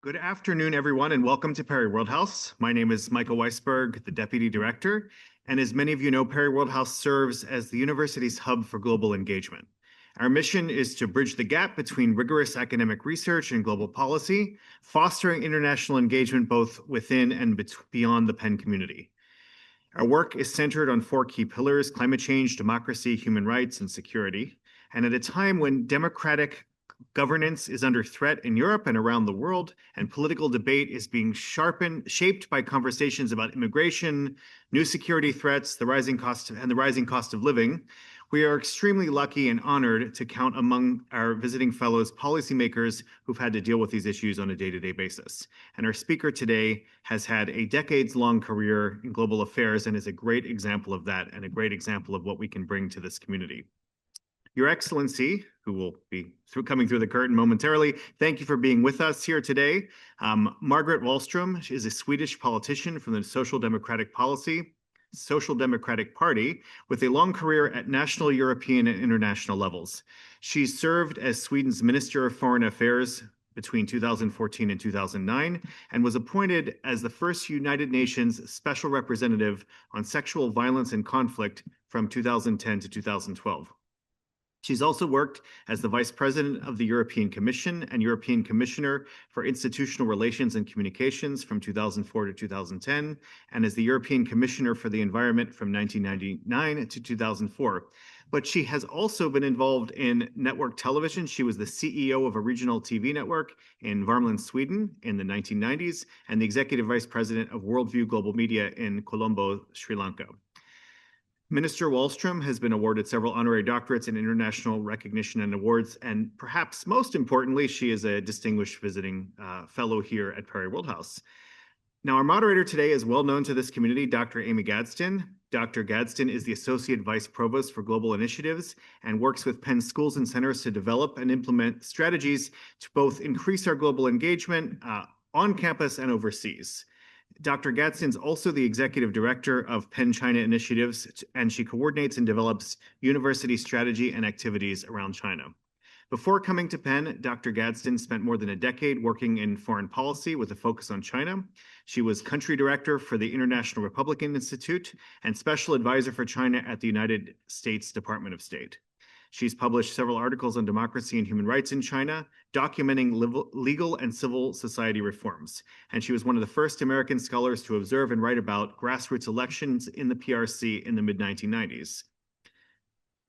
Good afternoon, everyone, and welcome to Perry Worldhouse. My name is Michael Weisberg, the Deputy Director, and as many of you know, Perry Worldhouse serves as the university's hub for global engagement. Our mission is to bridge the gap between rigorous academic research and global policy, fostering international engagement both within and beyond the Penn community. Our work is centered on four key pillars: climate change, democracy, human rights, and security. And at a time when democratic governance is under threat in Europe and around the world, and political debate is being shaped by conversations about immigration, new security threats, the rising cost of living, we are extremely lucky and honored to count among our visiting fellows policymakers who've had to deal with these issues on a day-to-day basis. And our speaker today has had a decades-long career in global affairs and is a great example of that and a great example of what we can bring to this community. Your Excellency, who will be coming through the curtain momentarily, thank you for being with us here today. Margot Wallström is a Swedish politician from the Social Democratic Party with a long career at national, European, and international levels. She served as Sweden's Minister of Foreign Affairs between 2014 and 2009, and was appointed as the first United Nations Special Representative on Sexual Violence and Conflict from 2010 to 2012. She's also worked as the Vice President of the European Commission and European Commissioner for Institutional Relations and Communications from 2004 to 2010, and as the European Commissioner for the Environment from 1999 to 2004. But she has also been involved in network television. She was the CEO of a regional TV network in Värmland, Sweden in the 1990s, and the Executive Vice President of Worldview Global Media in Colombo, Sri Lanka. Minister Wallström has been awarded several honorary doctorates and international recognition and awards, and perhaps most importantly, she is a distinguished visiting fellow here at Perry Worldhouse. Now, our moderator today is well known to this community, Dr. Amy Gadsden. Dr. Gadsden is the Associate Vice Provost for Global Initiatives and works with Penn schools and centers to develop and implement strategies to both increase our global engagement on campus and overseas. Dr. Gadsden is also the executive director of Penn China Initiatives, and she coordinates and develops university strategy and activities around China. Before coming to Penn, Dr. Gadsden spent more than a decade working in foreign policy with a focus on China. She was country director for the International Republican Institute and special advisor for China at the United States Department of State. She's published several articles on democracy and human rights in China, documenting legal and civil society reforms. And she was one of the first American scholars to observe and write about grassroots elections in the PRC in the mid-1990s.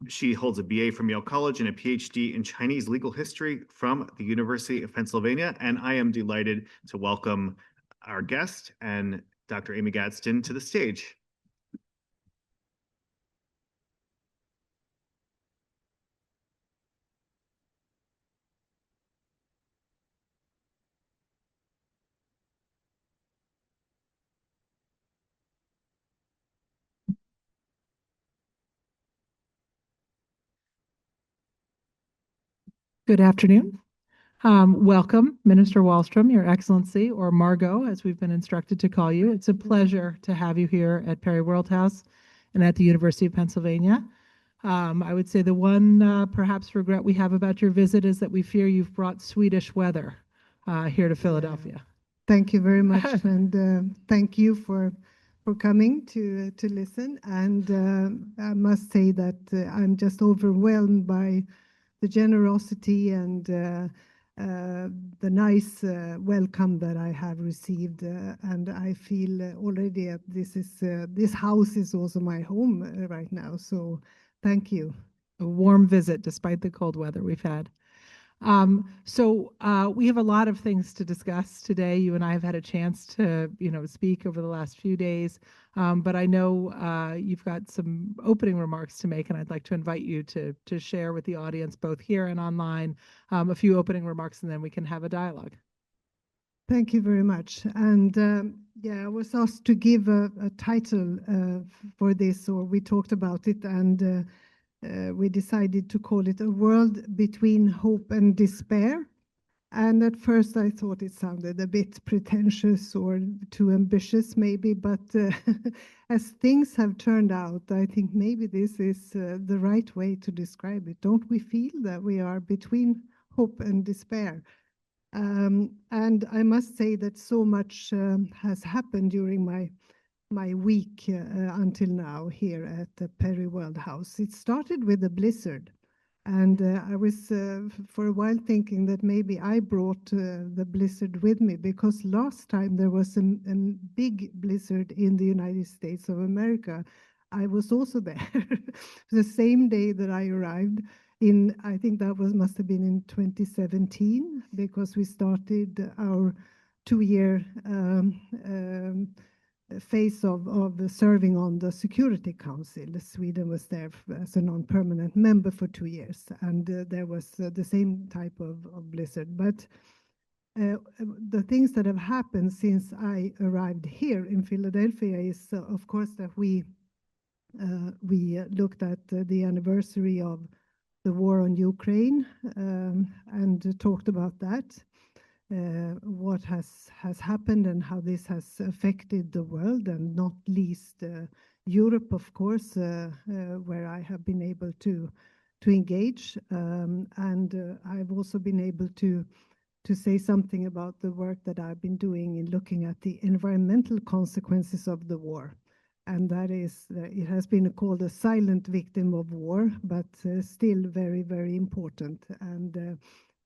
She holds a BA from Yale College and a PhD in Chinese legal history from the University of Pennsylvania. And I am delighted to welcome our guest and Dr. Amy Gadsden to the stage. Good afternoon. Welcome, Minister Wallström, Your Excellency, or Margot, as we've been instructed to call you. It's a pleasure to have you here at Perry Worldhouse and at the University of Pennsylvania. I would say the one perhaps regret we have about your visit is that we fear you've brought Swedish weather here to Philadelphia. Thank you very much, and thank you for coming to listen. And I must say that I'm just overwhelmed by the generosity and the nice welcome that I have received, and I feel already that this house is also my home right now. So, thank you. A warm visit despite the cold weather we've had. We have a lot of things to discuss today. You and I have had a chance to, speak over the last few days, but I know you've got some opening remarks to make, and I'd like to invite you to share with the audience, both here and online, a few opening remarks, and then we can have a dialogue. Thank you very much. And I was asked to give a title for this, or we talked about it, and we decided to call it A World Between Hope and Despair. And at first I thought it sounded a bit pretentious or too ambitious maybe, but as things have turned out, I think maybe this is the right way to describe it. Don't we feel that we are between hope and despair? And I must say that so much has happened during my week until now here at the Perry World House. It started with a blizzard. And I was for a while thinking that maybe I brought the blizzard with me, because last time there was a big blizzard in the United States of America, I was also there the same day that I arrived. I think that must have been in 2017, because we started our 2-year phase of serving on the Security Council. Sweden was there as a non-permanent member for 2 years, and there was the same type of blizzard. But the things that have happened since I arrived here in Philadelphia is, of course, that we looked at the anniversary of the war on Ukraine, and talked about that. What has happened and how this has affected the world, and not least Europe, of course, where I have been able to engage. And I've also been able to say something about the work that I've been doing in looking at the environmental consequences of the war. And that is, it has been called a silent victim of war, but still very, very important. And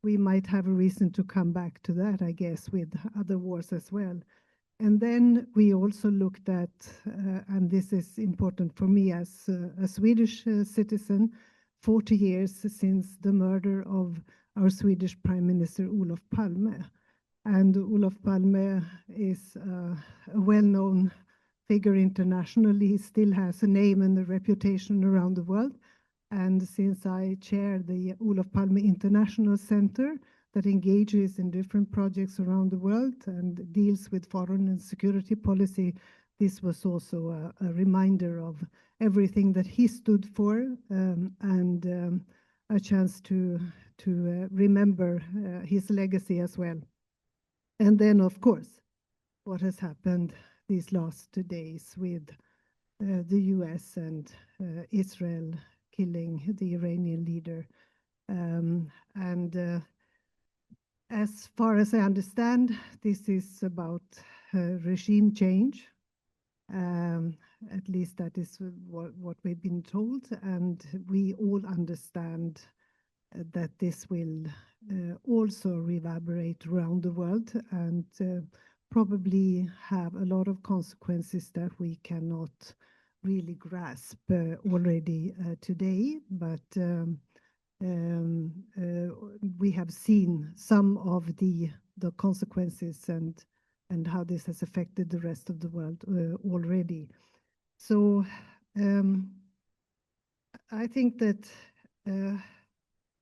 we might have a reason to come back to that, I guess, with other wars as well. And then we also looked at, and this is important for me as a Swedish citizen, 40 years since the murder of our Swedish Prime Minister Olof Palme. And Olof Palme is a well-known figure internationally. He still has a name and a reputation around the world. And since I chair the Olof Palme International Center that engages in different projects around the world and deals with foreign and security policy, this was also a reminder of everything that he stood for, and a chance to remember his legacy as well. And then, of course, what has happened these last 2 days with the US and Israel killing the Iranian leader. And as far as I understand, this is about regime change. At least that is what we've been told. And we all understand that this will also reverberate around the world, and probably have a lot of consequences that we cannot really grasp already today. But we have seen some of the consequences and how this has affected the rest of the world already. So I think that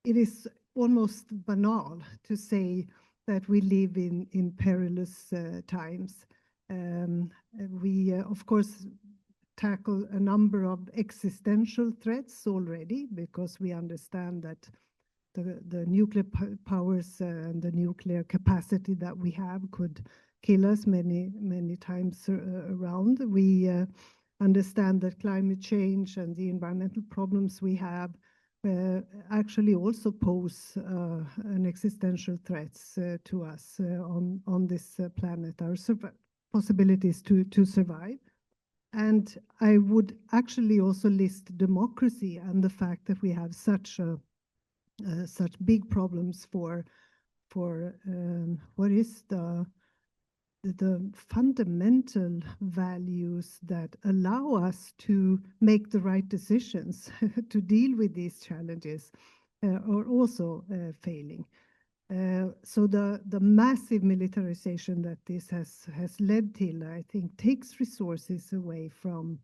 it is almost banal to say that we live in perilous times. We, of course, tackle a number of existential threats already, because we understand that the nuclear powers and the nuclear capacity that we have could kill us many, many times around. We understand that climate change and the environmental problems we have actually also pose an existential threats to us on this planet, our possibilities to survive. And I would actually also list democracy and the fact that we have such big problems for what is the fundamental values that allow us to make the right decisions to deal with these challenges are also failing. So the massive militarization that this has led to, I think, takes resources away from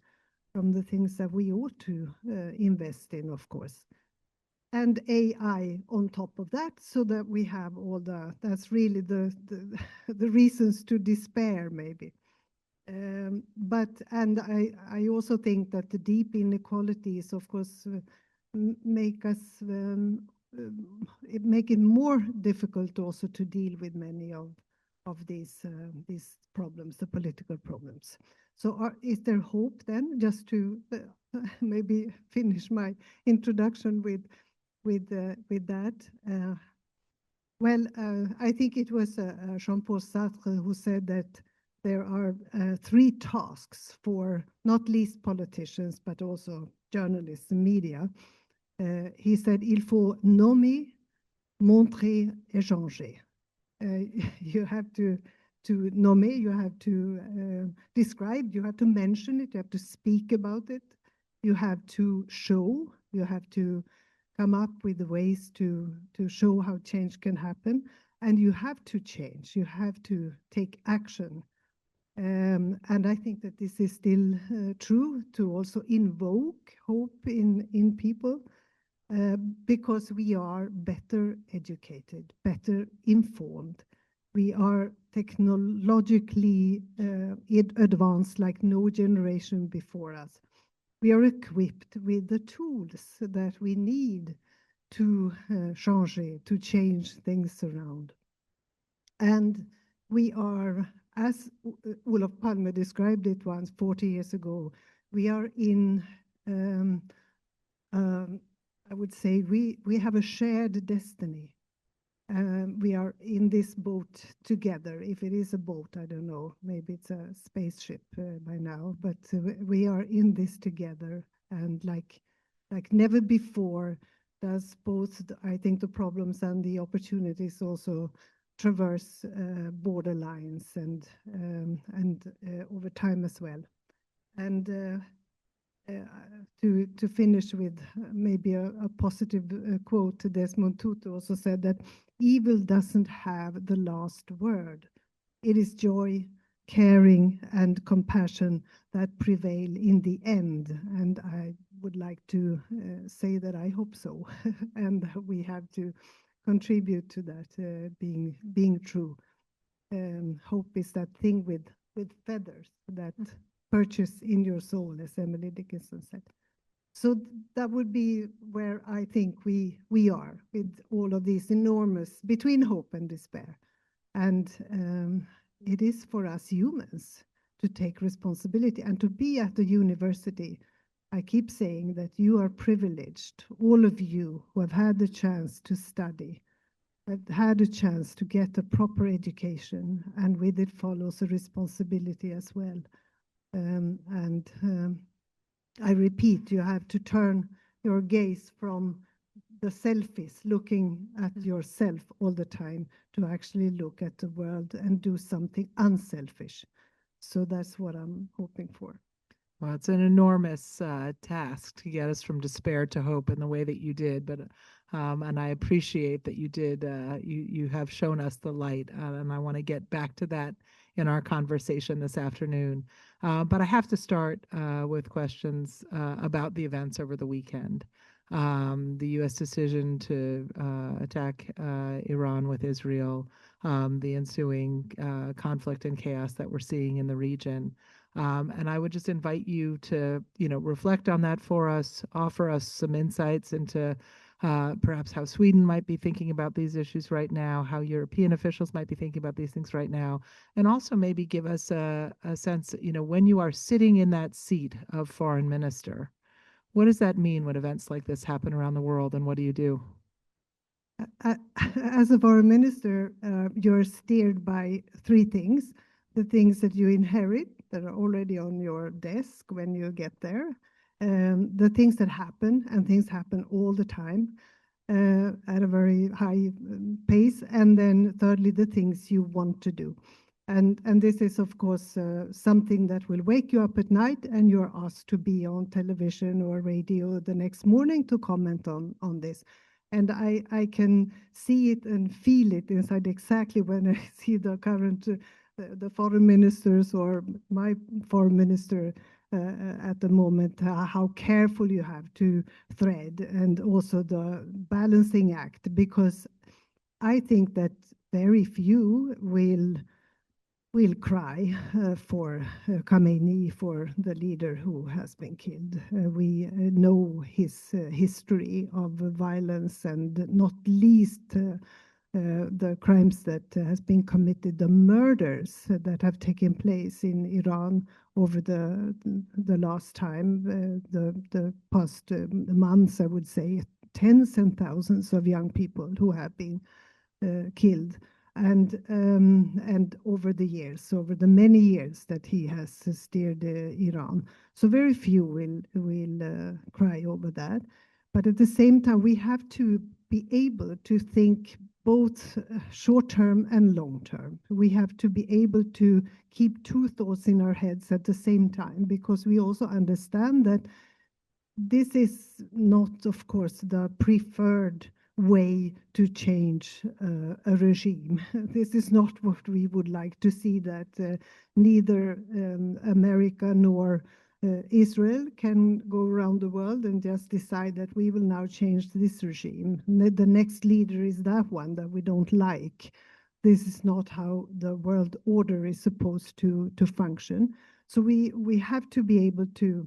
the things that we ought to invest in, of course. And AI on top of that, so that we have all that's really the reasons to despair, maybe. But I also think that the deep inequalities, of course, make it more difficult also to deal with many of these problems, the political problems. So is there hope then? Just to maybe finish my introduction with that. Well, I think it was Jean-Paul Sartre who said that there are three tasks for not least politicians, but also journalists and media. He said, il faut nommer, montrer, échanger. You have to nommer, you have to describe, you have to mention it, you have to speak about it, you have to show, you have to come up with ways to show how change can happen, and you have to change, you have to take action. And I think that this is still true, to also invoke hope in people, because we are better educated, better informed. We are technologically advanced like no generation before us. We are equipped with the tools that we need to change things around. And we are, as Olof Palme described it once 40 years ago, we are in, I would say, we have a shared destiny. We are in this boat together. If it is a boat, I don't know, maybe it's a spaceship by now, but we are in this together. And like never before, does both, I think, the problems and the opportunities also traverse border lines and over time as well. And to finish with maybe a positive quote, Desmond Tutu also said that evil doesn't have the last word. It is joy, caring, and compassion that prevail in the end. And I would like to say that I hope so. And we have to contribute to that being true. Hope is that thing with feathers that perches in your soul, as Emily Dickinson said. So that would be where I think we are with all of these enormous, between hope and despair. And it is for us humans to take responsibility and to be at the university. I keep saying that you are privileged, all of you who have had the chance to study, have had a chance to get a proper education, and with it follows a responsibility as well. I repeat, you have to turn your gaze from the selfies, looking at yourself all the time, to actually look at the world and do something unselfish. So that's what I'm hoping for. Well, it's an enormous task to get us from despair to hope in the way that you did, but and I appreciate that you did. You have shown us the light, and I want to get back to that in our conversation this afternoon. But I have to start with questions about the events over the weekend. The U.S. decision to attack Iran with Israel, the ensuing conflict and chaos that we're seeing in the region. And I would just invite you to, reflect on that for us, offer us some insights into perhaps how Sweden might be thinking about these issues right now, how European officials might be thinking about these things right now, and also maybe give us a sense, when you are sitting in that seat of foreign minister, what does that mean when events like this happen around the world, and what do you do? As a foreign minister, you're steered by three things: the things that you inherit that are already on your desk when you get there, the things that happen, and things happen all the time at a very high pace, and then thirdly, the things you want to do. And this is, of course, something that will wake you up at night, and you're asked to be on television or radio the next morning to comment on this. And I can see it and feel it inside exactly when I see the current the foreign ministers or my foreign minister at the moment, how careful you have to thread, and also the balancing act, because I think that very few will cry for Khamenei, for the leader who has been killed. We know his history of violence, and not least the crimes that has been committed, the murders that have taken place in Iran over the last time, the past months, I would say, tens and thousands of young people who have been killed. And over the years, over the many years that he has steered Iran. So very few will cry over that. But at the same time, we have to be able to think both short term and long term. We have to be able to keep two thoughts in our heads at the same time, because we also understand that this is not, of course, the preferred way to change a regime. This is not what we would like to see, that neither America nor Israel can go around the world and just decide that we will now change this regime. The next leader is that one that we don't like. This is not how the world order is supposed to function. So we have to be able to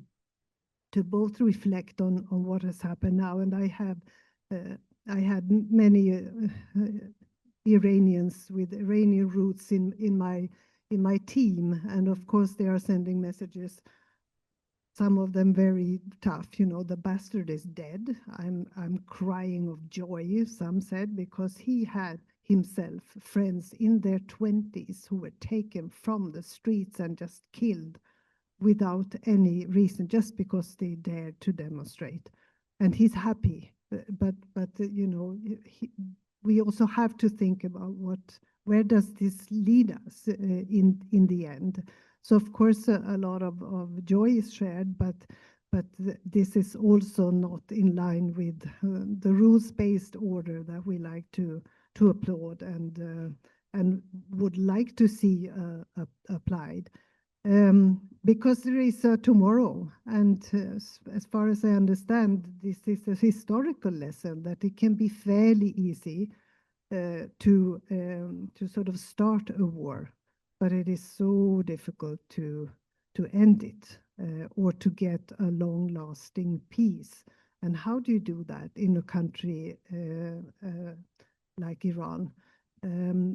both reflect on what has happened now. And I had many Iranians with Iranian roots in my team, and of course they are sending messages. Some of them very tough, you know, the bastard is dead. I'm crying of joy, some said, because he had himself friends in their 20s who were taken from the streets and just killed without any reason, just because they dared to demonstrate. And he's happy, but you know, we also have to think about where does this lead us in the end. So of course a lot of joy is shared, but this is also not in line with the rules-based order that we like to applaud and would like to see applied. Because there is a tomorrow, and as far as I understand, this is a historical lesson that it can be fairly easy to sort of start a war, but it is so difficult to end it or to get a long-lasting peace. And how do you do that in a country like Iran?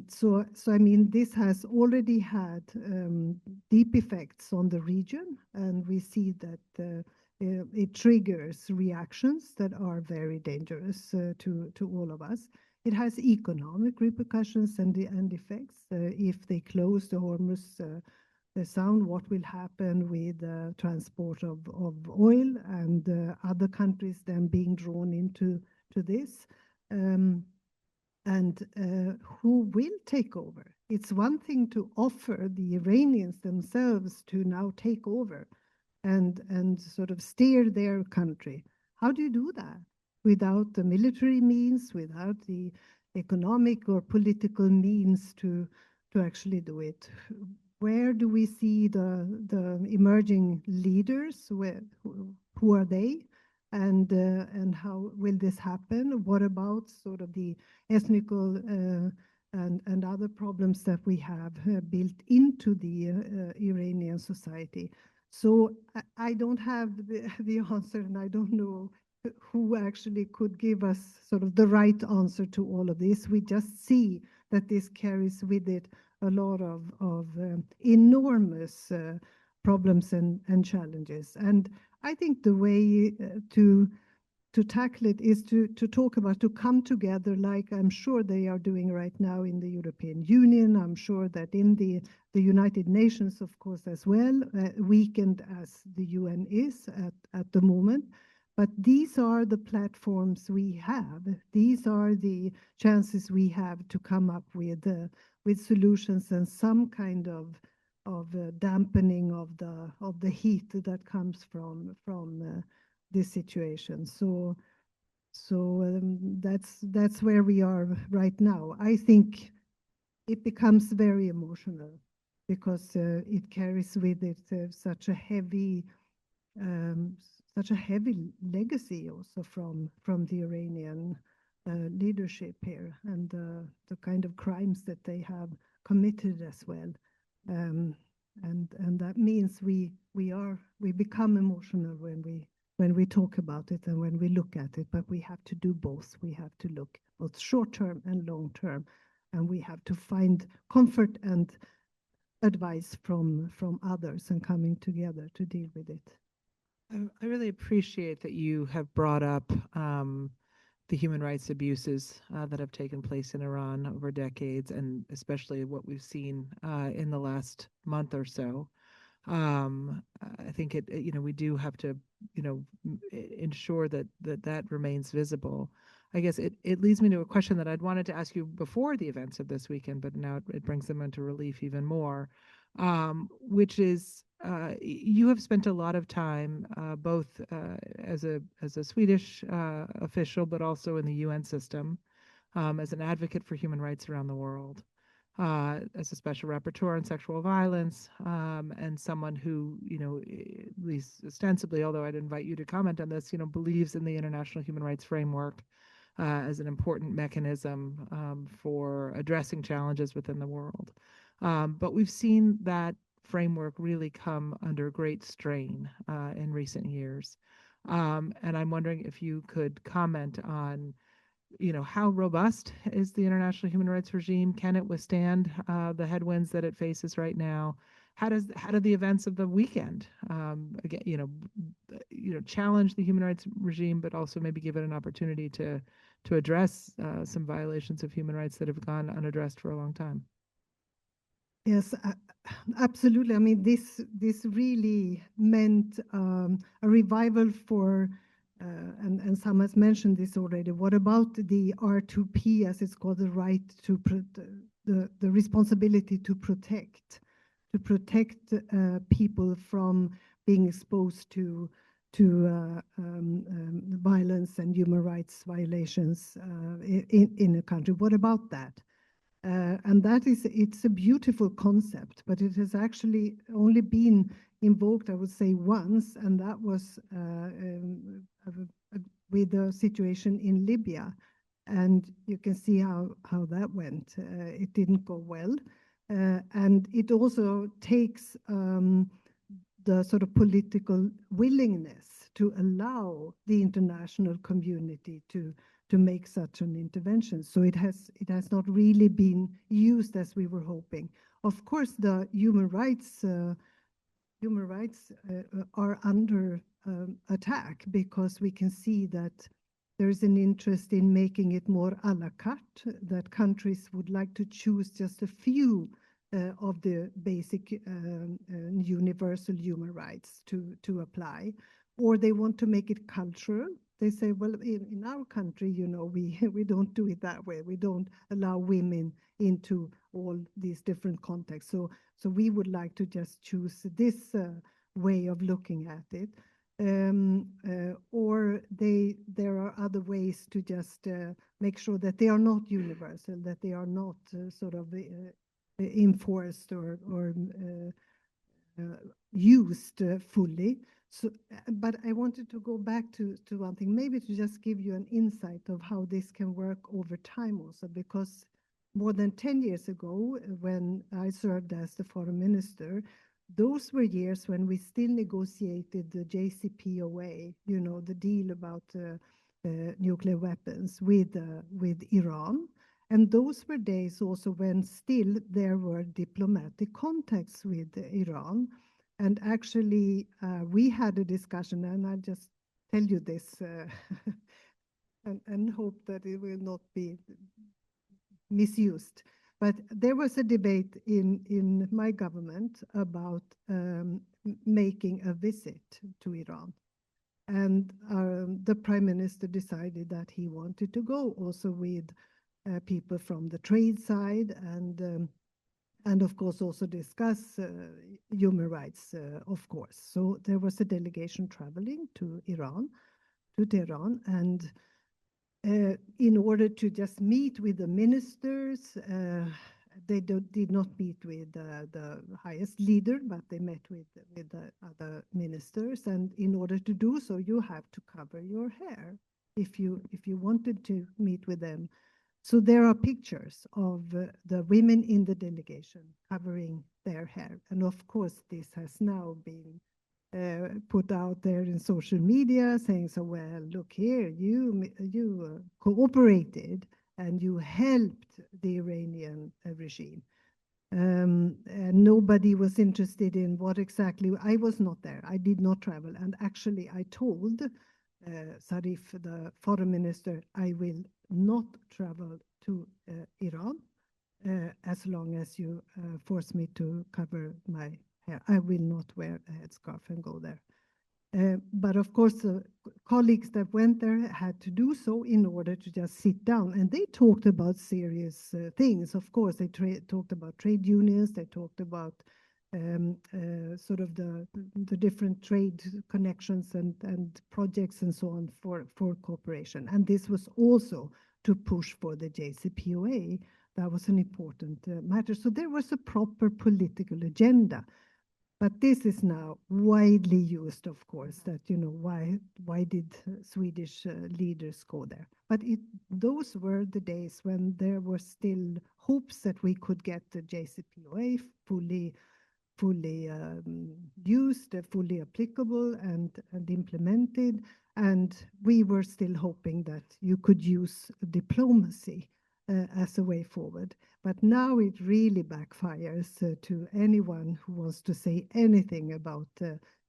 So I mean, this has already had deep effects on the region, and we see that it triggers reactions that are very dangerous to all of us. It has economic repercussions and effects. If they close the Hormuz Sound, what will happen with transport of oil and other countries then being drawn into this? And who will take over? It's one thing to offer the Iranians themselves to now take over and sort of steer their country. How do you do that without the military means, without the economic or political means to actually do it? Where do we see the emerging leaders? Who are they? And how will this happen? What about sort of the ethnical and other problems that we have built into the Iranian society? So I don't have the answer, and I don't know who actually could give us sort of the right answer to all of this. We just see that this carries with it a lot of enormous problems and challenges. And I think the way to tackle it is to talk about, to come together, like I'm sure they are doing right now in the European Union. I'm sure that in the United Nations, of course, as well, weakened as the UN is at the moment. But these are the platforms we have. These are the chances we have to come up with solutions and some kind of dampening of the heat that comes from this situation. So that's where we are right now. I think it becomes very emotional because it carries with it such a heavy legacy also from the Iranian leadership here, and the kind of crimes that they have committed as well. And that means we become emotional when we talk about it and when we look at it, but we have to do both. We have to look both short term and long term, and we have to find comfort and advice from others and coming together to deal with it. I really appreciate that you have brought up the human rights abuses that have taken place in Iran over decades, and especially what we've seen in the last month or so. I think we do have to, ensure that remains visible. I guess it leads me to a question that I'd wanted to ask you before the events of this weekend, but now it brings them into relief even more, which is you have spent a lot of time both as a Swedish official, but also in the UN system as an advocate for human rights around the world. As a special rapporteur on sexual violence, and someone who, at least ostensibly, although I'd invite you to comment on this, believes in the international human rights framework as an important mechanism for addressing challenges within the world. But we've seen that framework really come under great strain in recent years. And I'm wondering if you could comment on how robust is the international human rights regime? Can it withstand the headwinds that it faces right now? How do the events of the weekend again, challenge the human rights regime, but also maybe give it an opportunity to address some violations of human rights that have gone unaddressed for a long time? Yes, absolutely. I mean, this really meant a revival for, and some has mentioned this already. What about the R2P, as it's called, the right to the responsibility to protect people from being exposed to violence and human rights violations in a country? What about that? And it's a beautiful concept, but it has actually only been invoked, I would say, once, and that was with the situation in Libya. And you can see how that went. It didn't go well. And it also takes the sort of political willingness to allow the international community to make such an intervention. So it has not really been used as we were hoping. Of course, the human rights are under attack, because we can see that there's an interest in making it more a la carte, that countries would like to choose just a few of the basic universal human rights to apply, or they want to make it cultural. They say, well, in our country, we don't do it that way. We don't allow women into all these different contexts. So we would like to just choose this way of looking at it. Or there are other ways to just make sure that they are not universal, that they are not sort of enforced or used fully. So, but I wanted to go back to one thing, maybe to just give you an insight of how this can work over time also, because more than 10 years ago, when I served as the foreign minister, those were years when we still negotiated the JCPOA, the deal about nuclear weapons with Iran. And those were days also when still there were diplomatic contacts with Iran. And actually, we had a discussion, and I just tell you this and hope that it will not be misused. But there was a debate in my government about making a visit to Iran. And the prime minister decided that he wanted to go also with people from the trade side, and of course also discuss human rights, of course. So there was a delegation traveling to Tehran, and in order to just meet with the ministers, they did not meet with the highest leader, but they met with the other ministers. And in order to do so, you have to cover your hair if you wanted to meet with them. So there are pictures of the women in the delegation covering their hair. And of course, this has now been put out there in social media saying, so, well, look here, you cooperated and you helped the Iranian regime. And nobody was interested in what exactly. I was not there. I did not travel. And actually, I told Zarif, the foreign minister, I will not travel to Iran as long as you force me to cover my hair. I will not wear a headscarf and go there. But of course, the colleagues that went there had to do so in order to just sit down. And they talked about serious things. Of course, they talked about trade unions. They talked about sort of the different trade connections and projects and so on for cooperation. And this was also to push for the JCPOA. That was an important matter. So there was a proper political agenda. But this is now widely used, of course, that, you know, why did Swedish leaders go there? But those were the days when there were still hopes that we could get the JCPOA fully used, fully applicable and implemented. And we were still hoping that you could use diplomacy as a way forward. But now it really backfires to anyone who wants to say anything about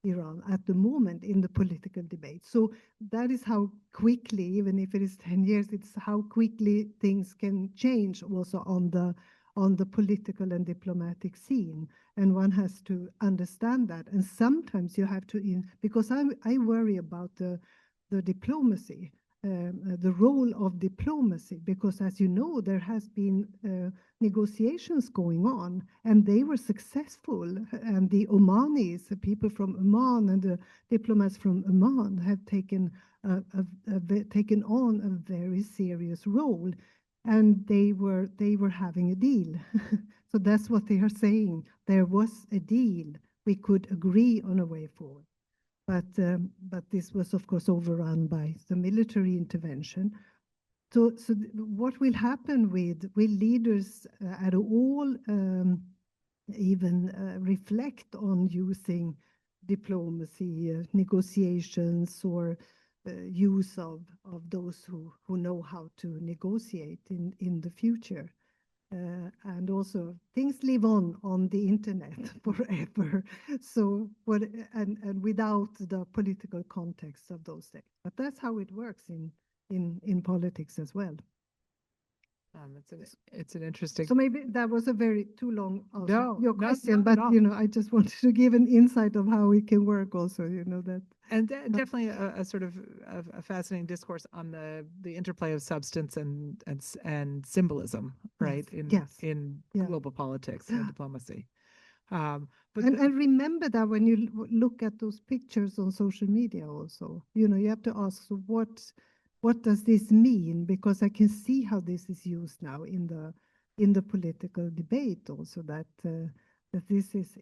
Iran at the moment in the political debate. So that is how quickly, even if it is 10 years, it's how quickly things can change also on the political and diplomatic scene. And one has to understand that. And sometimes you have to, because I worry about the diplomacy, the role of diplomacy, because as you know, there has been negotiations going on, and they were successful. And the Omanis, the people from Oman and the diplomats from Oman have taken on a very serious role, and they were having a deal. So that's what they are saying. There was a deal. We could agree on a way forward. But this was, of course, overrun by the military intervention. So what will happen will leaders at all even reflect on using diplomacy, negotiations, or use of those who know how to negotiate in the future? And also things live on the internet forever. So and without the political context of those days. But that's how it works in politics as well. It's an interesting. So maybe that was a very too long answer, No, your no, question, no, but no. you know, I just wanted to give an insight of how it can work also, you know, that. And definitely a sort of a fascinating discourse on the interplay of substance and symbolism, right? In global politics and diplomacy. But and remember that when you look at those pictures on social media also, you know, you have to ask, so what does this mean? Because I can see how this is used now in the political debate also, that this is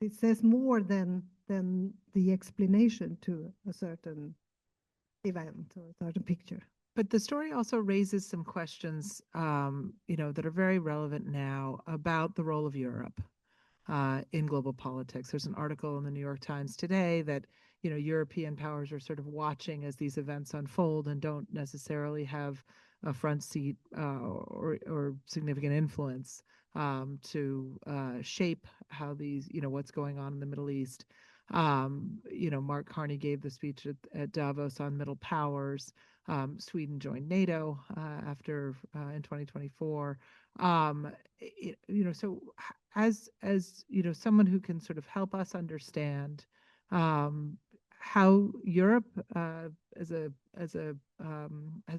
it says more than the explanation to a certain event or a certain picture. But the story also raises some questions, you know, that are very relevant now about the role of Europe in global politics. There's an article in the New York Times today that, you know, European powers are sort of watching as these events unfold and don't necessarily have a front seat or significant influence to shape how these, you know, what's going on in the Middle East. You know, Mark Carney gave the speech at Davos on middle powers. Sweden joined NATO after in 2024. You know, so as you know, someone who can sort of help us understand how Europe as the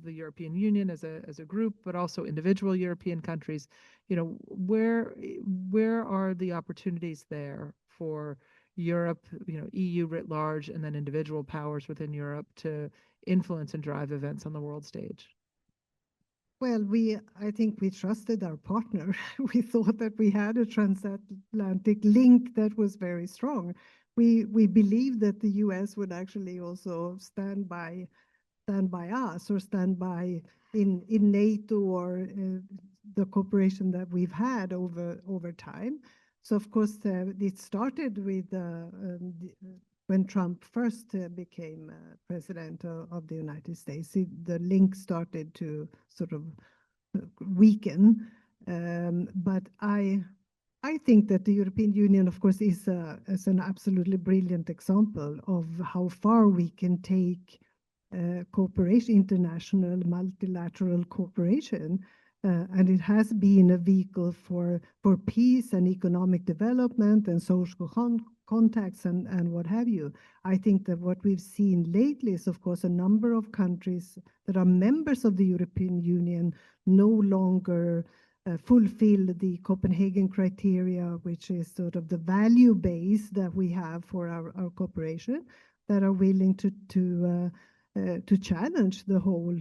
European Union as a group, but also individual European countries, you know, where are the opportunities there for Europe, you know, EU writ large, and then individual powers within Europe to influence and drive events on the world stage? Well, I think we trusted our partner. We thought that we had a transatlantic link that was very strong. We believed that the US would actually also stand by us, or stand by in NATO, or the cooperation that we've had over time. So of course it started with when Trump first became president of the United States. The link started to sort of weaken, but I think that the European Union, of course, is an absolutely brilliant example of how far we can take cooperation, international multilateral cooperation. And it has been a vehicle for peace and economic development and social contacts and what have you. I think that what we've seen lately is, of course, a number of countries that are members of the European Union no longer fulfill the Copenhagen criteria, which is sort of the value base that we have for our cooperation, that are willing to challenge the whole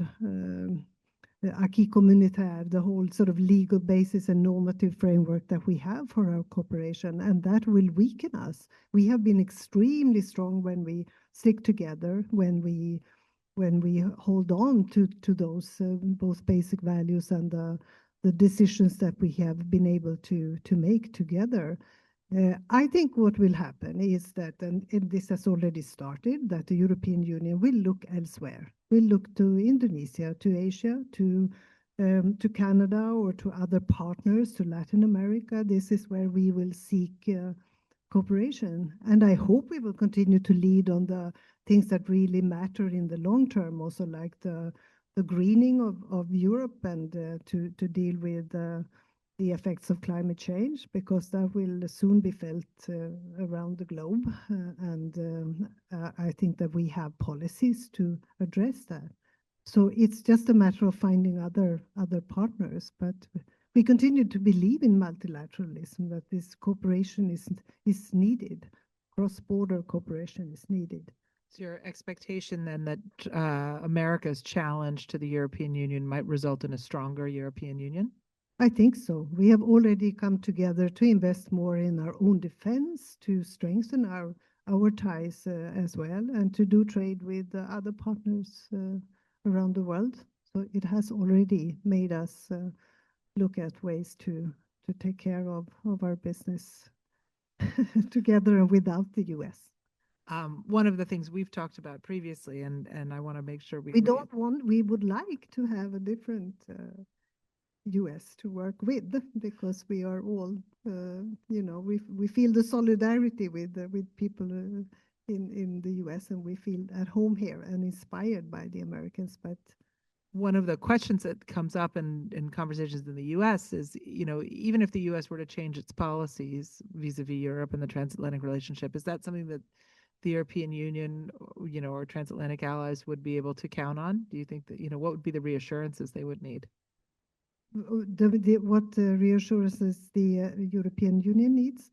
acquis communautaire, the whole sort of legal basis and normative framework that we have for our cooperation, and that will weaken us. We have been extremely strong when we stick together, when we hold on to those both basic values and the decisions that we have been able to make together. I think what will happen is that, and this has already started, that the European Union will look elsewhere. Will look to Indonesia, to Asia, to Canada, or to other partners, to Latin America. This is where we will seek cooperation. And I hope we will continue to lead on the things that really matter in the long term, also like the greening of Europe, and to deal with the effects of climate change, because that will soon be felt around the globe. I think that we have policies to address that. So it's just a matter of finding other partners. But we continue to believe in multilateralism, that this cooperation is needed. Cross-border cooperation is needed. Is your expectation then that America's challenge to the European Union might result in a stronger European Union? I think so. We have already come together to invest more in our own defense, to strengthen our ties as well, and to do trade with other partners around the world. So it has already made us look at ways to take care of our business together and without the US. One of the things we've talked about previously, and I want to make sure we would like to have a different US to work with, because we are all, we feel the solidarity with people in the US, and we feel at home here and inspired by the Americans. But one of the questions that comes up in conversations in the US is, even if the US were to change its policies vis-a-vis Europe and the transatlantic relationship, is that something that the European Union, or transatlantic allies would be able to count on? Do you think that, what would be the reassurances they would need? What reassurances the European Union needs?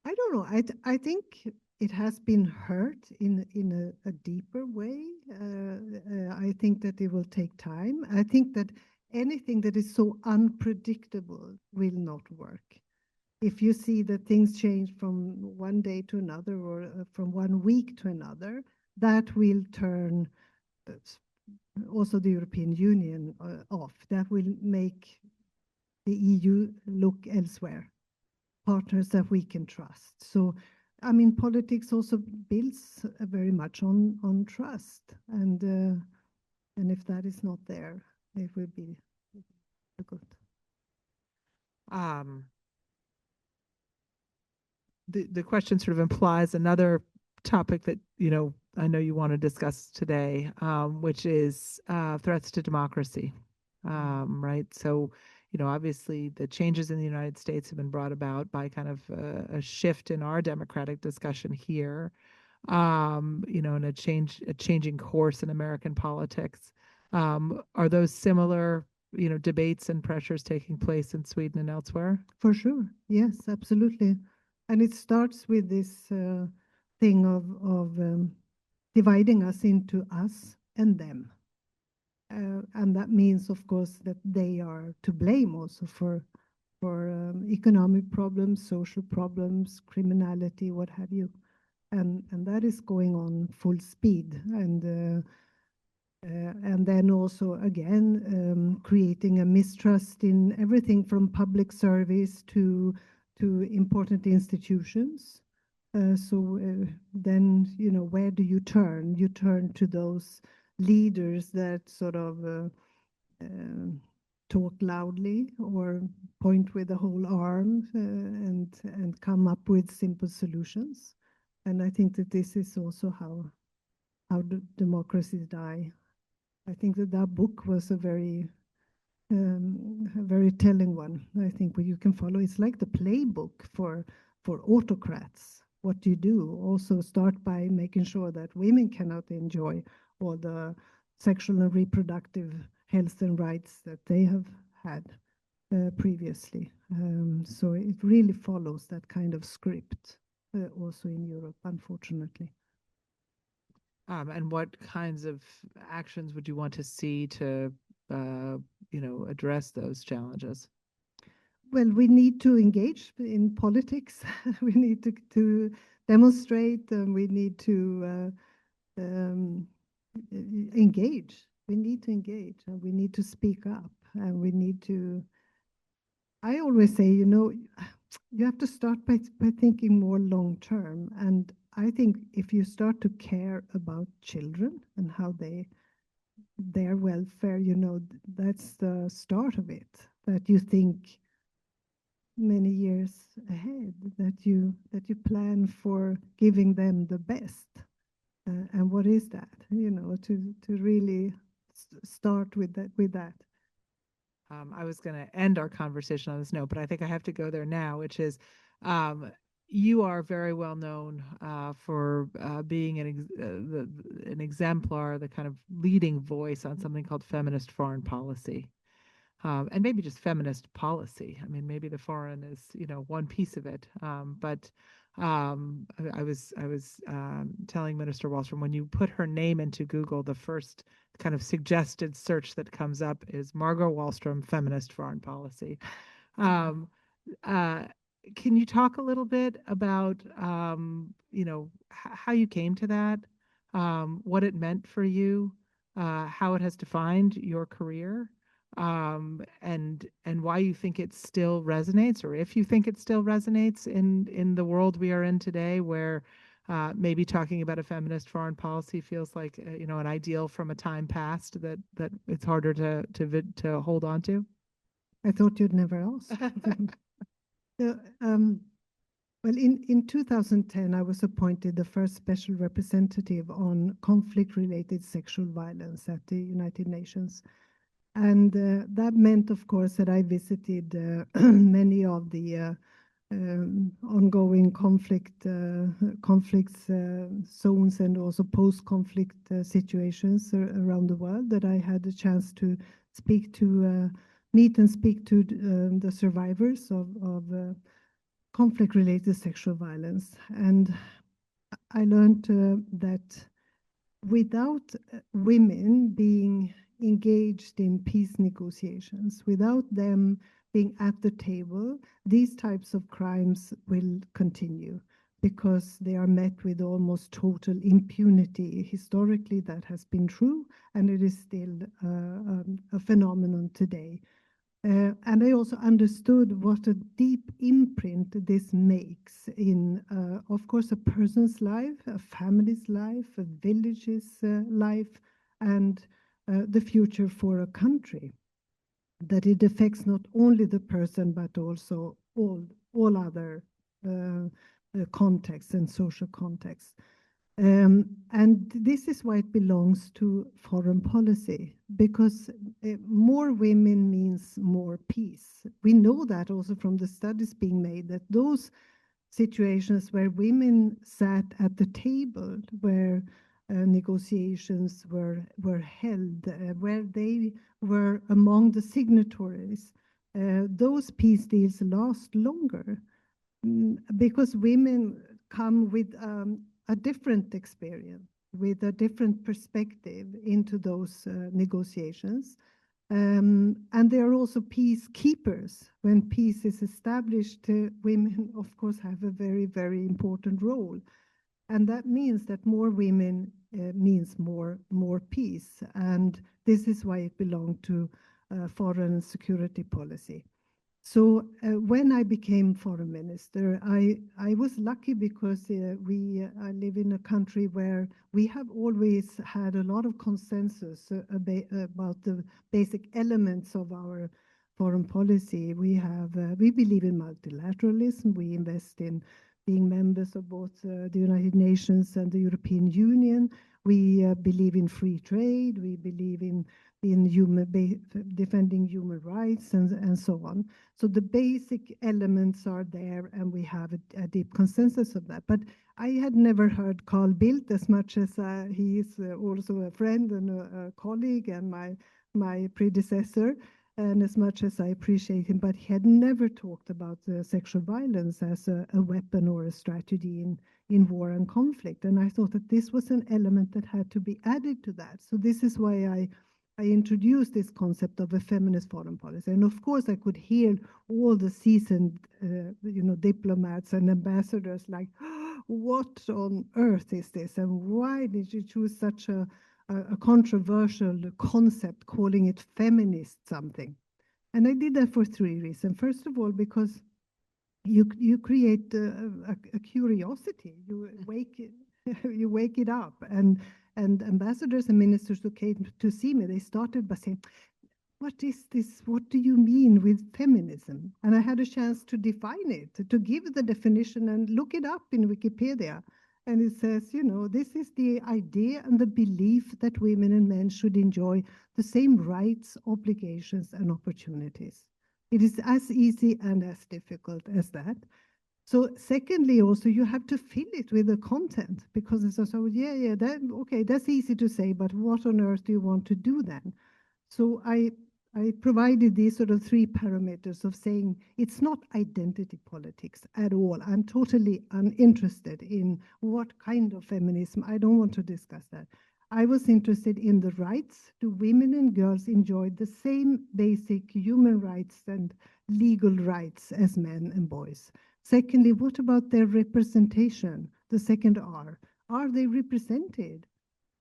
I don't know. I think it has been hurt in a deeper way. I think that it will take time. I think that anything that is so unpredictable will not work. If you see that things change from one day to another, or from 1 week to another, that will turn also the European Union off. That will make the EU look elsewhere, partners that we can trust. So, I mean, politics also builds very much on trust, and if that is not there, it will be difficult. The question sort of implies another topic that, I know you want to discuss today, which is threats to democracy, right? So, obviously the changes in the United States have been brought about by kind of a shift in our democratic discussion here, and a changing course in American politics. Are those similar, debates and pressures taking place in Sweden and elsewhere? For sure. Yes, absolutely. And it starts with this thing of dividing us into us and them. And that means, of course, that they are to blame also for economic problems, social problems, criminality, what have you. And that is going on full speed. And then also, again, creating a mistrust in everything from public service to important institutions. Then, where do you turn? You turn to those leaders that sort of talk loudly or point with the whole arm and come up with simple solutions. And I think that this is also how How Do Democracies Die. I think that that book was a very telling one. I think what you can follow. It's like the playbook for autocrats. What do you do? Also start by making sure that women cannot enjoy all the sexual and reproductive health and rights that they have had previously. So it really follows that kind of script also in Europe, unfortunately. And what kinds of actions would you want to see to, address those challenges? Well, we need to engage in politics. We need to demonstrate, and we need to engage. We need to engage, and we need to speak up, and we need to. I always say, you have to start by thinking more long term. And I think if you start to care about children and how their welfare, that's the start of it. That you think many years ahead, that you plan for giving them the best. And what is that? To really start with that. I was going to end our conversation on this note, but I think I have to go there now, which is you are very well known for being an exemplar, the kind of leading voice on something called feminist foreign policy. And maybe just feminist policy. I mean, maybe the foreign is, one piece of it. But I was telling Minister Wallström, when you put her name into Google, the first kind of suggested search that comes up is Margot Wallström, feminist foreign policy. Uh, can you talk a little bit about, how you came to that, what it meant for you, how it has defined your career? And why you think it still resonates, or if you think it still resonates in the world we are in today, where maybe talking about a feminist foreign policy feels like an ideal from a time past that it's harder to hold on to. I thought you'd never ask. Well, in 2010, I was appointed the first special representative on conflict-related sexual violence at the United Nations. And that meant, of course, that I visited many of the ongoing conflicts zones and also post-conflict situations around the world, that I had a chance to meet and speak to the survivors of conflict-related sexual violence. And I learned that without women being engaged in peace negotiations, without them being at the table, these types of crimes will continue because they are met with almost total impunity. Historically, that has been true, and it is still a phenomenon today. And I also understood what a deep imprint this makes in, of course, a person's life, a family's life, a village's life, and the future for a country. That it affects not only the person, but also all other contexts and social contexts. And this is why it belongs to foreign policy, because more women means more peace. We know that also from the studies being made, that those situations where women sat at the table, where negotiations were held, where they were among the signatories, those peace deals last longer. Because women come with a different experience, with a different perspective into those negotiations. And they are also peacekeepers. When peace is established, women, of course, have a very, very important role. And that means that more women means more peace. And this is why it belonged to foreign and security policy. So when I became foreign minister, I was lucky because I live in a country where we have always had a lot of consensus about the basic elements of our foreign policy. We believe in multilateralism. We invest in being members of both the United Nations and the European Union. We believe in free trade. We believe in defending human rights and so on. So the basic elements are there, and we have a deep consensus of that. But I had never heard Carl Bildt, as much as he is also a friend and a colleague and my predecessor, and as much as I appreciate him, but he had never talked about sexual violence as a weapon or a strategy in war and conflict. And I thought that this was an element that had to be added to that. So this is why I introduced this concept of a feminist foreign policy. And of course, I could hear all the seasoned, diplomats and ambassadors like, what on earth is this? And why did you choose such a controversial concept, calling it feminist something? And I did that for three reasons. First of all, because you create a curiosity. You wake it up, and ambassadors and ministers who came to see me, they started by saying, what is this? What do you mean with feminism? And I had a chance to define it, to give the definition and look it up in Wikipedia. And it says, this is the idea and the belief that women and men should enjoy the same rights, obligations, and opportunities. It is as easy and as difficult as that. So secondly, also, you have to fill it with the content, because it's also, that's easy to say, but what on earth do you want to do then? So I provided these sort of three parameters of saying it's not identity politics at all. I'm totally uninterested in what kind of feminism. I don't want to discuss that. I was interested in the rights. Do women and girls enjoy the same basic human rights and legal rights as men and boys? Secondly, what about their representation? The second R. Are they represented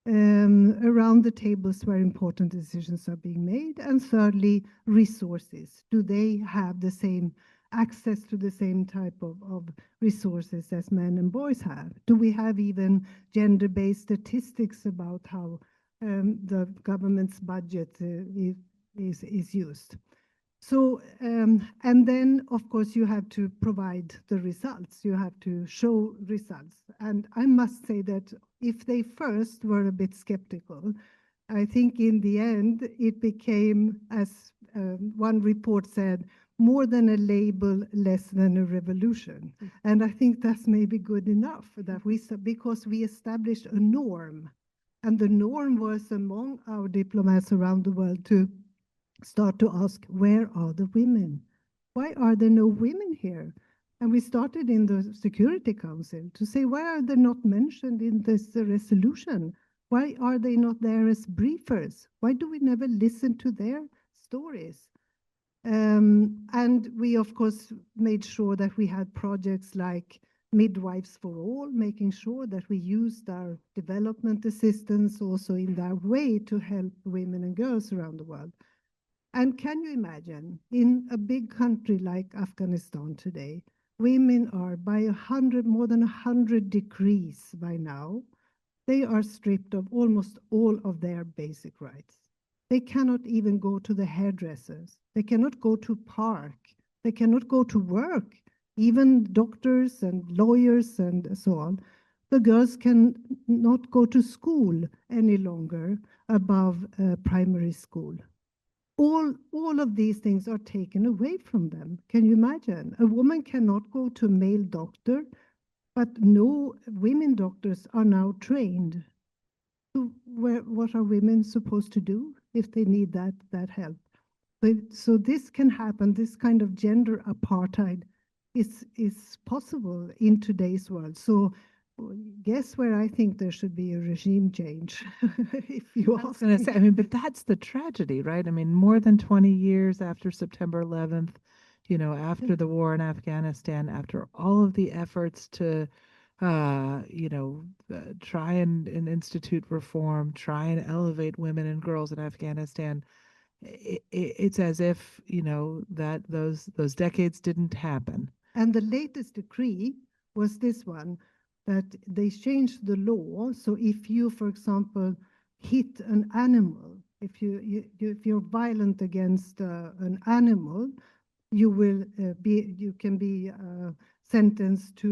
around the tables where important decisions are being made? And thirdly, resources. Do they have the same access to the same type of resources as men and boys have? Do we have even gender-based statistics about how the government's budget is used? So, and then, of course, you have to provide the results. You have to show results. And I must say that if they first were a bit skeptical, I think in the end, it became, as one report said, more than a label, less than a revolution. And I think that's maybe good enough, that because we established a norm. And the norm was among our diplomats around the world to start to ask, where are the women? Why are there no women here? And we started in the Security Council to say, why are they not mentioned in this resolution? Why are they not there as briefers? Why do we never listen to their stories? And we, of course, made sure that we had projects like Midwives for All, making sure that we used our development assistance also in that way to help women and girls around the world. And can you imagine, in a big country like Afghanistan today, women are by more than 100 degrees by now, they are stripped of almost all of their basic rights. They cannot even go to the hairdressers. They cannot go to park. They cannot go to work. Even doctors and lawyers and so on. The girls can not go to school any longer above primary school. All of these things are taken away from them. Can you imagine? A woman cannot go to a male doctor, but no women doctors are now trained. So what are women supposed to do if they need that help? So this can happen. This kind of gender apartheid is possible in today's world. So guess where I think there should be a regime change, if you I was ask going to me. say, I mean, but that's the tragedy, right? I mean, more than 20 years after September 11th, after the war in Afghanistan, after all of the efforts to, try and institute reform, try and elevate women and girls in Afghanistan, it's as if, that those decades didn't happen. And the latest decree was this one, that they changed the law. So if you, for example, hit an animal, if you're violent against an animal, you can be sentenced to,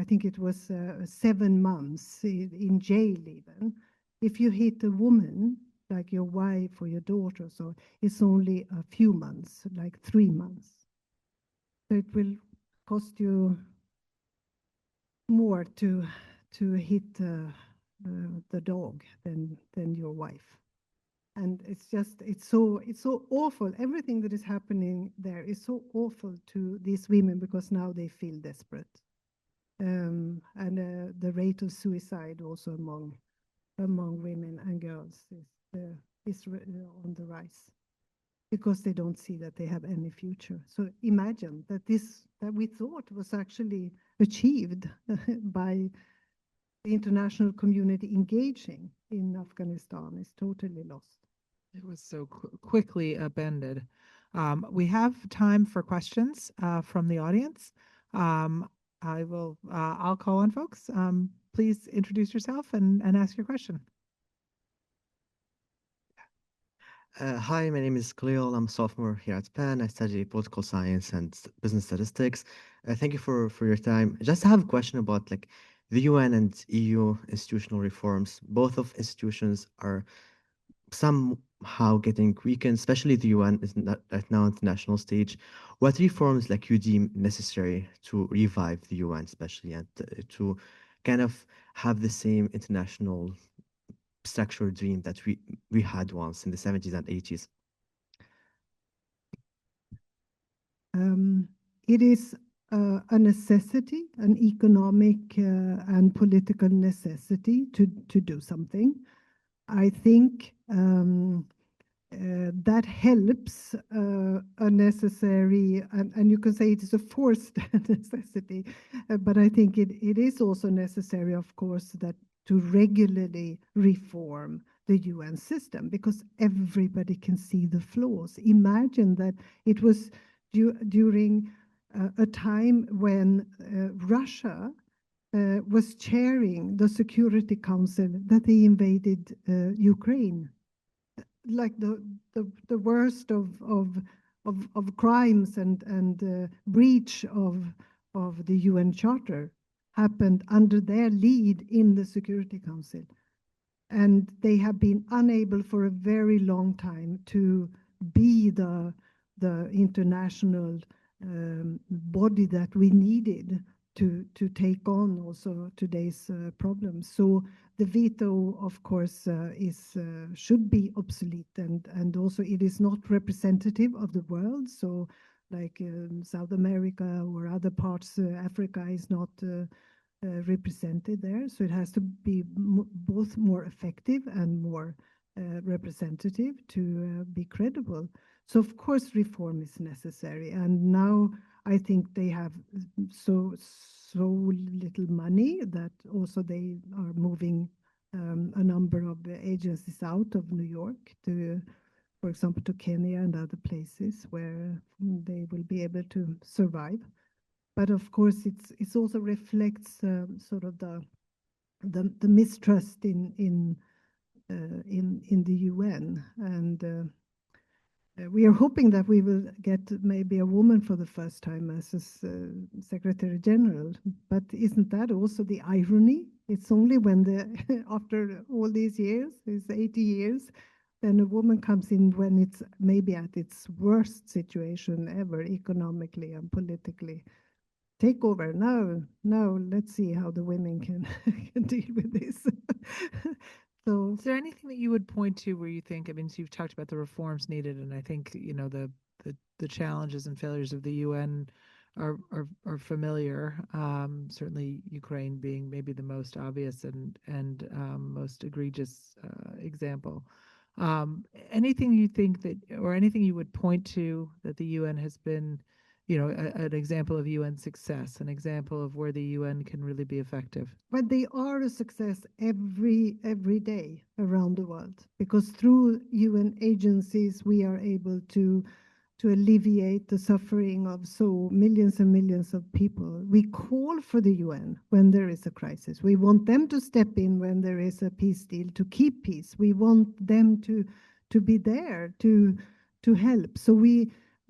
I think it was 7 months in jail even. If you hit a woman, like your wife or your daughter, so it's only a few months, like 3 months. So it will cost you more to hit the dog than your wife. And it's so awful. Everything that is happening there is so awful to these women because now they feel desperate. And the rate of suicide also among women and girls is on the rise because they don't see that they have any future. So imagine that that we thought was actually achieved by the international community engaging in Afghanistan is totally lost. It was so quickly upended. We have time for questions from the audience. I'll call on folks. Please introduce yourself and ask your question. Hi, my name is Khalil. I'm a sophomore here at Penn. I study political science and business statistics. Thank you for your time. I just have a question about like the UN and EU institutional reforms. Both of institutions are somehow getting weakened, especially the UN is not right now on the national stage. What reforms like you deem necessary to revive the UN, especially and to kind of have the same international structured dream that we had once in the 70s and 80s? It is a necessity, an economic and political necessity to do something. I think that helps a necessary, and you can say it is a forced necessity, but I think it is also necessary, of course, that to regularly reform the UN system because everybody can see the flaws. Imagine that it was during a time when Russia was chairing the Security Council that they invaded Ukraine. Like the worst of crimes and breach of the UN Charter happened under their lead in the Security Council. And they have been unable for a very long time to be the international body that we needed to take on also today's problems. So the veto, of course, should be obsolete, and also it is not representative of the world. So, like South America or other parts, Africa is not represented there. So it has to be both more effective and more representative to be credible. So of course reform is necessary, and now I think they have so little money that also they are moving a number of agencies out of New York to, for example, to Kenya and other places where they will be able to survive. But of course, it also reflects sort of the mistrust in the UN, and we are hoping that we will get maybe a woman for the first time as a Secretary General. But isn't that also the irony? It's only when after all these years, it's 80 years, then a woman comes in when it's maybe at its worst situation ever, economically and politically. Take over now. Let's see how the women can deal with this. So, is there anything that you would point to where you think, I mean, so you've talked about the reforms needed, and I think, the challenges and failures of the UN are familiar. Certainly Ukraine being maybe the most obvious and most egregious example. Anything you think that, or anything you would point to that the UN has been, an example of UN success, an example of where the UN can really be effective? but they are a success every day around the world because through UN agencies we are able to alleviate the suffering of so millions and millions of people. We call for the UN when there is a crisis. We want them to step in when there is a peace deal to keep peace. We want them to be there to help. So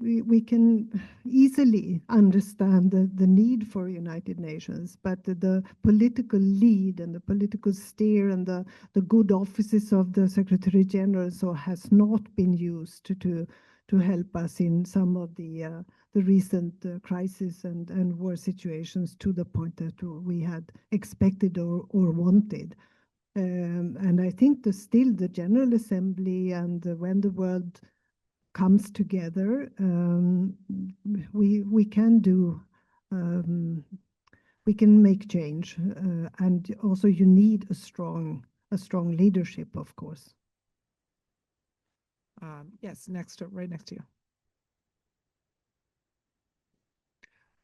we can easily understand the need for United Nations, but the political lead and the political steer and the good offices of the Secretary General so has not been used to help us in some of the recent crises and war situations to the point that we had expected or wanted. And I think still the General Assembly and when the world comes together, we can do we can make change, and also you need a strong leadership, of course. Yes, right next to you.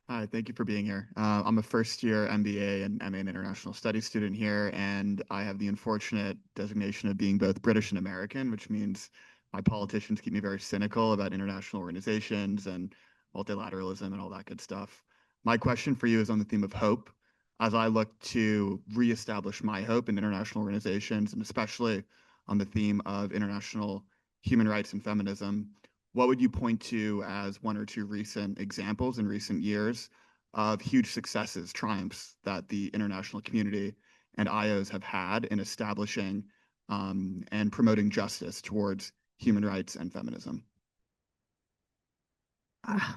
Hi, thank you for being here. I'm a first-year MBA and MA in International Studies student here, and I have the unfortunate designation of being both British and American, which means my politicians keep me very cynical about international organizations and multilateralism and all that good stuff. My question for you is on the theme of hope. As I look to reestablish my hope in international organizations, and especially on the theme of international human rights and feminism, what would you point to as one or two recent examples in recent years of huge successes, triumphs that the international community and IOs have had in establishing and promoting justice towards human rights and feminism?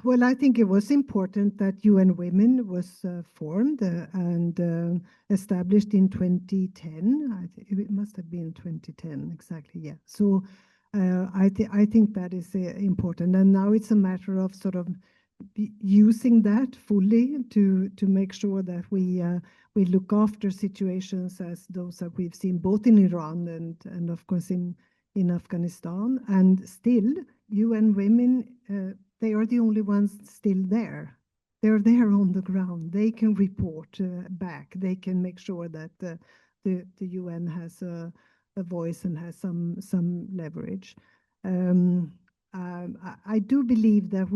Well, I think it was important that UN Women was formed and established in 2010. It must have been 2010, exactly, yeah. So I think that is important. And now it's a matter of sort of using that fully to make sure that we look after situations as those that we've seen both in Iran and of course in Afghanistan. And still, UN Women, they are the only ones still there. They're there on the ground. They can report back. They can make sure that the UN has a voice and has some leverage. I do believe that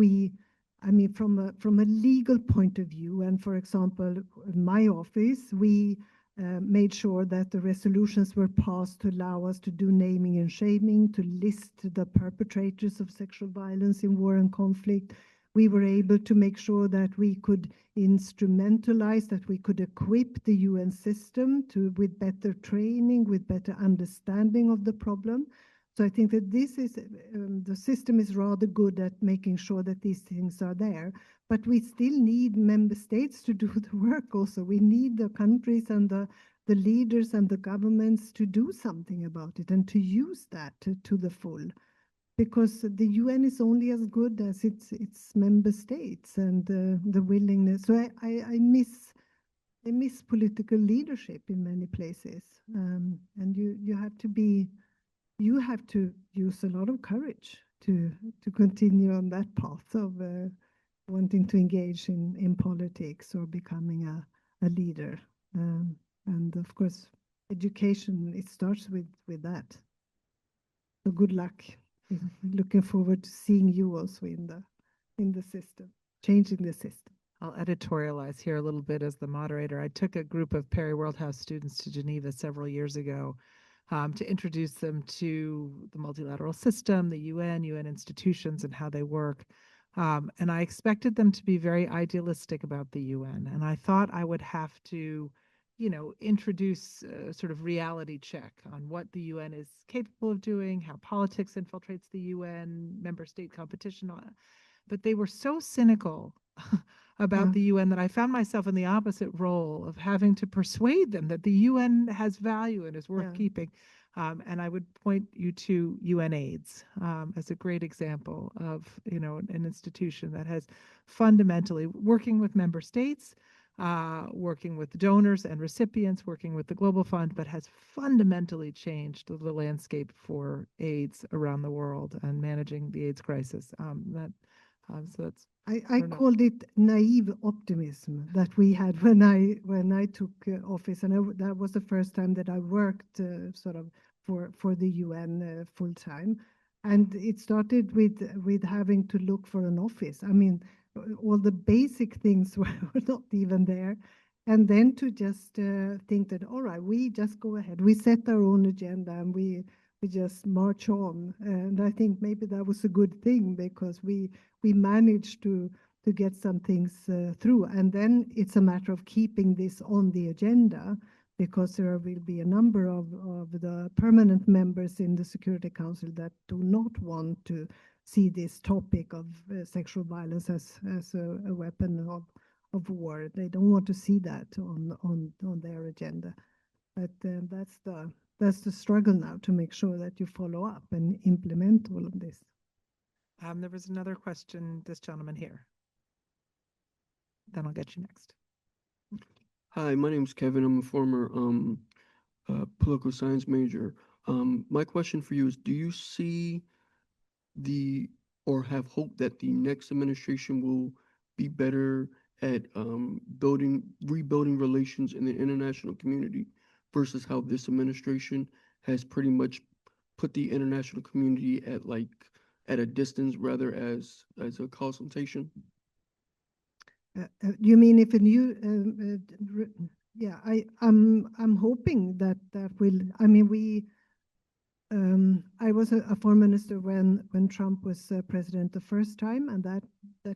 I mean, from a legal point of view, and for example, in my office, we made sure that the resolutions were passed to allow us to do naming and shaming, to list the perpetrators of sexual violence in war and conflict. We were able to make sure that we could instrumentalize, that we could equip the UN system with better training, with better understanding of the problem. So I think that this is, the system is rather good at making sure that these things are there. But we still need member states to do the work also. We need the countries and the leaders and the governments to do something about it and to use that to the full. Because the UN is only as good as its member states and the willingness. So I miss political leadership in many places. And you have to use a lot of courage to continue on that path of wanting to engage in politics or becoming a leader. And of course, education, it starts with that. So good luck. Looking forward to seeing you also in the system, changing the system. I'll editorialize here a little bit as the moderator. I took a group of Perry Worldhouse students to Geneva several years ago to introduce them to the multilateral system, the UN institutions, and how they work. And I expected them to be very idealistic about the UN. And I thought I would have to, introduce a sort of reality check on what the UN is capable of doing, how politics infiltrates the UN, member state competition. But they were so cynical about the UN that I found myself in the opposite role of having to persuade them that the UN has value and is worth keeping. And I would point you to UNAIDS as a great example of, an institution that has fundamentally working with member states, working with donors and recipients, working with the Global Fund, but has fundamentally changed the landscape for AIDS around the world and managing the AIDS crisis. So that's. I called it naive optimism that we had when I took office, and that was the first time that I worked sort of for the UN full time, and it started with having to look for an office. I mean, all the basic things were not even there, and then to just think that all right, we just go ahead, we set our own agenda, and we we just march on. And I think maybe that was a good thing because we managed to get some things through. And then it's a matter of keeping this on the agenda because there will be a number of the permanent members in the Security Council that do not want to see this topic of sexual violence as a weapon of war. They don't want to see that on their agenda. But that's the struggle now to make sure that you follow up and implement all of this. There was another question, this gentleman here. Then I'll get you next. Hi, my name is Kevin. I'm a former political science major. My question for you is, do you see or have hope that the next administration will be better at rebuilding relations in the international community versus how this administration has pretty much put the international community at a distance rather as a consultation? You mean if a new, yeah, I'm hoping that will, I mean, I was a foreign minister when Trump was president the first time, and that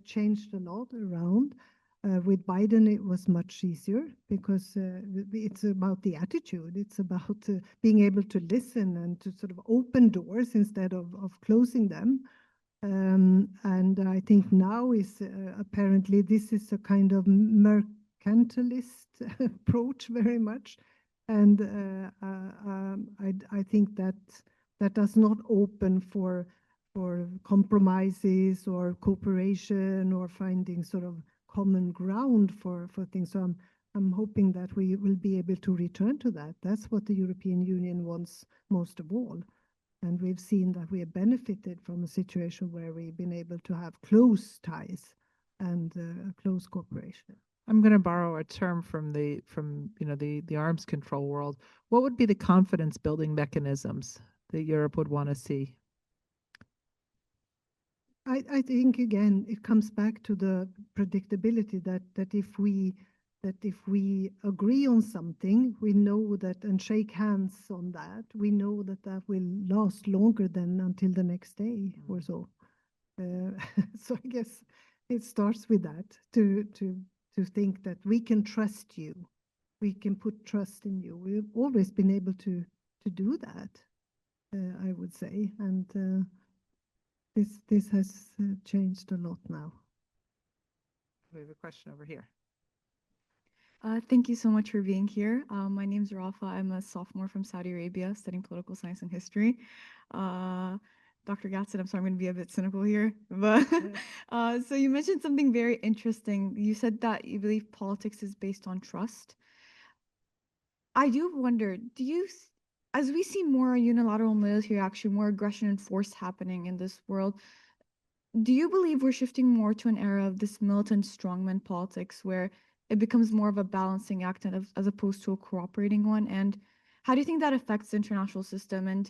changed a lot around. With Biden, it was much easier because it's about the attitude. It's about being able to listen and to sort of open doors instead of closing them. And I think now is apparently this is a kind of mercantilist approach very much. And I think that does not open for compromises or cooperation or finding sort of common ground for things. So I'm hoping that we will be able to return to that. That's what the European Union wants most of all. And we've seen that we have benefited from a situation where we've been able to have close ties and close cooperation. I'm going to borrow a term from the arms control world. What would be the confidence building mechanisms that Europe would want to see? I think again it comes back to the predictability that if we agree on something, we know that and shake hands on that, we know that will last longer than until the next day or so. So I guess it starts with that to think that we can trust you, we can put trust in you. We've always been able to do that, I would say, and this has changed a lot now. We have a question over here. Thank you so much for being here. My name is Rafa. I'm a sophomore from Saudi Arabia studying political science and history. Dr. Gatson, I'm sorry, I'm going to be a bit cynical here, but so you mentioned something very interesting. You said that you believe politics is based on trust. I do wonder, as we see more unilateral military action, more aggression and force happening in this world, do you believe we're shifting more to an era of this militant strongman politics where it becomes more of a balancing act as opposed to a cooperating one? And how do you think that affects the international system and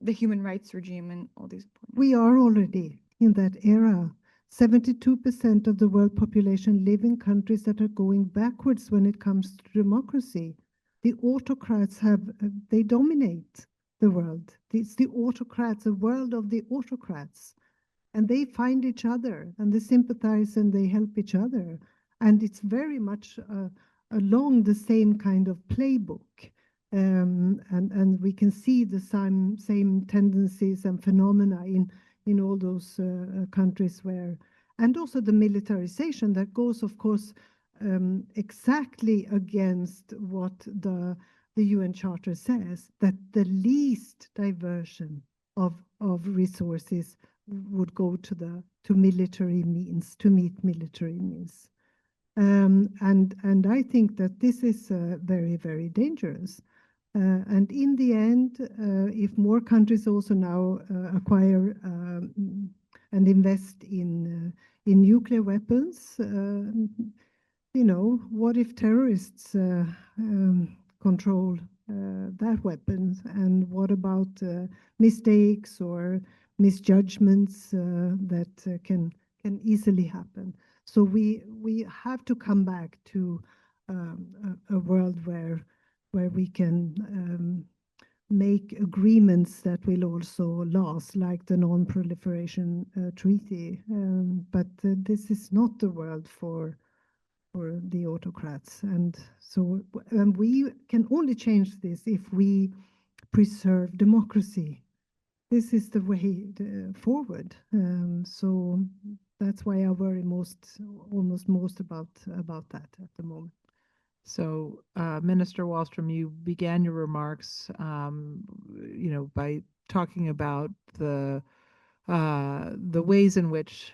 the human rights regime and all these points? We are already in that era. 72% of the world population live in countries that are going backwards when it comes to democracy. The autocrats they dominate the world. It's the autocrats, a world of the autocrats. And they find each other and they sympathize and they help each other. And it's very much along the same kind of playbook. And we can see the same tendencies and phenomena in all those countries where, and also the militarization that goes, of course, exactly against what the UN Charter says, that the least diversion of resources would go to military means, to meet military means. And I think that this is very, very dangerous. And in the end, if more countries also now acquire and invest in nuclear weapons, what if terrorists control that weapon? And what about mistakes or misjudgments that can easily happen? So we have to come back to a world where we can make agreements that will also last, like the Non-Proliferation Treaty. But this is not the world for the autocrats. And so and we can only change this if we preserve democracy. This is the way forward. So that's why I worry almost most about that at the moment. So, Minister Wallström, you began your remarks, by talking about the ways in which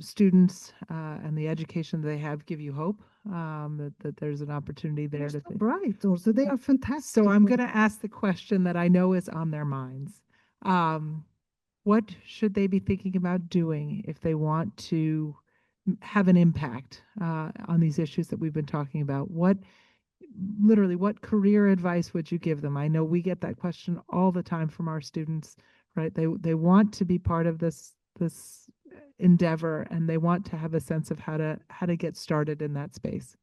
students and the education they have give you hope, that there's an opportunity there They're to so bright also. They are fantastic. So I'm going to ask the question that I know is on their minds. What should they be thinking about doing if they want to have an impact on these issues that we've been talking about? Literally, what career advice would you give them? I know we get that question all the time from our students, right? They want to be part of this endeavor, and they want to have a sense of how to get started in that space.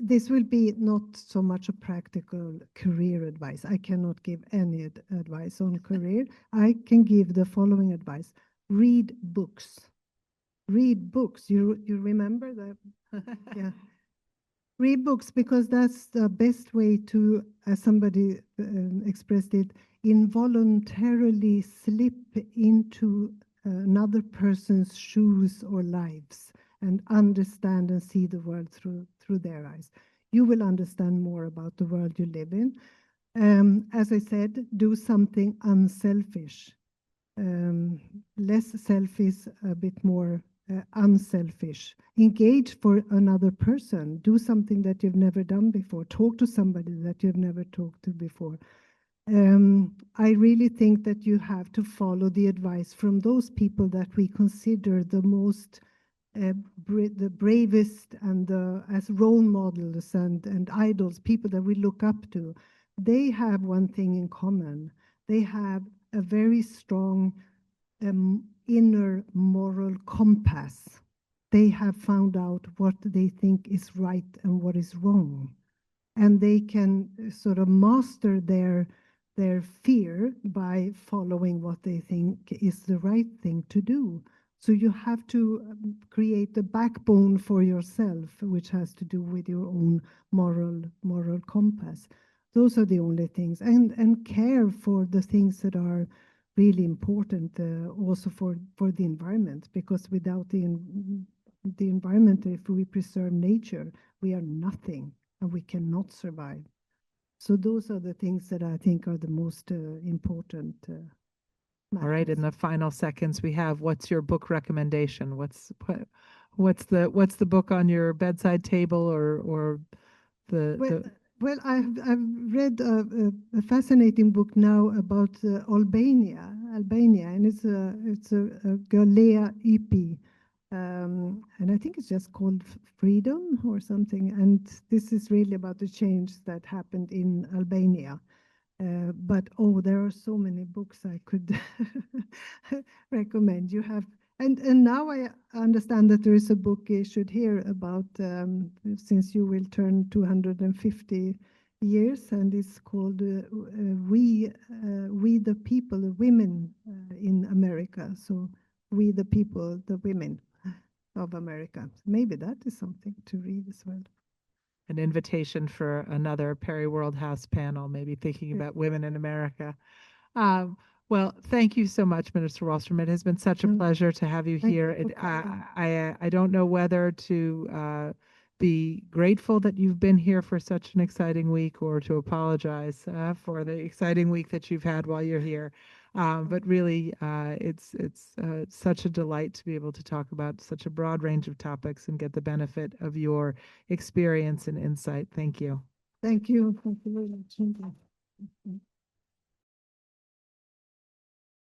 This will be not so much a practical career advice. I cannot give any advice on career. I can give the following advice. Read books. Read books. You remember that? Yeah. Read books, because that's the best way to, as somebody expressed it, involuntarily slip into another person's shoes or lives and understand and see the world through their eyes. You will understand more about the world you live in. As I said, do something unselfish. Less selfish, a bit more unselfish. Engage for another person. Do something that you've never done before. Talk to somebody that you've never talked to before. I really think that you have to follow the advice from those people that we consider the most the bravest and as role models and idols, people that we look up to. They have one thing in common. They have a very strong inner moral compass. They have found out what they think is right and what is wrong. And they can sort of master their fear by following what they think is the right thing to do. So you have to create a backbone for yourself, which has to do with your own moral compass. Those are the only things. And care for the things that are really important, also for the environment, because without the environment, if we preserve nature, we are nothing and we cannot survive. So those are the things that I think are the most important. All right, in the final seconds we have, what's your book recommendation? What's the book on your bedside table or the Well, I've read a fascinating book now about Albania, and it's a Galea Ipi, and I think it's just called Freedom or something. And this is really about the change that happened in Albania. But there are so many books I could recommend. You have, and now I understand that there is a book issued here about since you will turn 250 years, and it's called "We the People, the Women in America." So we the people, the women of America. Maybe that is something to read as well. An invitation for another Perry World House panel, maybe thinking about women in America. Well, thank you so much, Minister Wallström. It has been such a pleasure to have you here. I don't know whether to be grateful that you've been here for such an exciting week, or to apologize for the exciting week that you've had while you're here. But really, it's such a delight to be able to talk about such a broad range of topics and get the benefit of your experience and insight. Thank you. Thank you. Thank you very much.